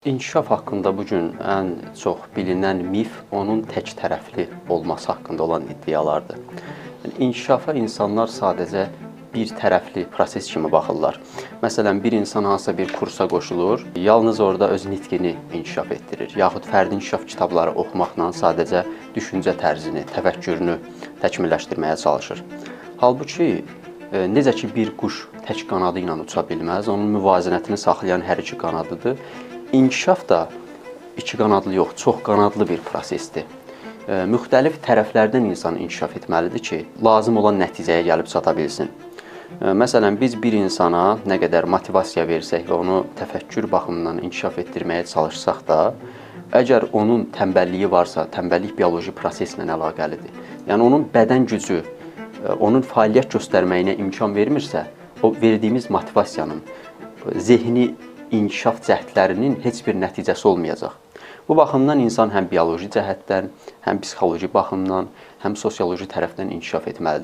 İnkişaf haqqında bu gün ən çox bilinən mif onun tək tərəfli olması haqqında olan iddialardır. İnkişafa insanlar sadəcə bir tərəfli proses kimi baxırlar. Məsələn, bir insan hansısa bir kursa qoşulur, yalnız orada öz nitqini inkişaf etdirir. Yaxud fərdi inkişaf kitabları oxumaqla sadəcə düşüncə tərzini, təfəkkürünü təkmilləşdirməyə çalışır. Halbuki, necə ki bir quş tək qanadı ilə uça bilməz, onun müvazinətini saxlayan hər iki qanadıdır. İnkişaf da iki qanadlı yox, çox qanadlı bir prosesdir. Müxtəlif tərəflərdən insan inkişaf etməlidir ki, lazım olan nəticəyə gəlib çata bilsin. Məsələn, biz bir insana nə qədər motivasiya versək və onu təfəkkür baxımından inkişaf etdirməyə çalışsaq da, əgər onun tənbəlliyi varsa, tənbəllik bioloji proseslə əlaqəlidir. Yəni, onun bədən gücü, onun fəaliyyət göstərməyinə imkan vermirsə, o verdiyimiz motivasiyanın, zehni inkişaf cəhdlərinin heç bir nəticəsi olmayacaq. Bu baxımdan insan həm bioloji cəhətdən, həm psixoloji baxımdan, həm sosioloji tərəfdən inkişaf etməlidir.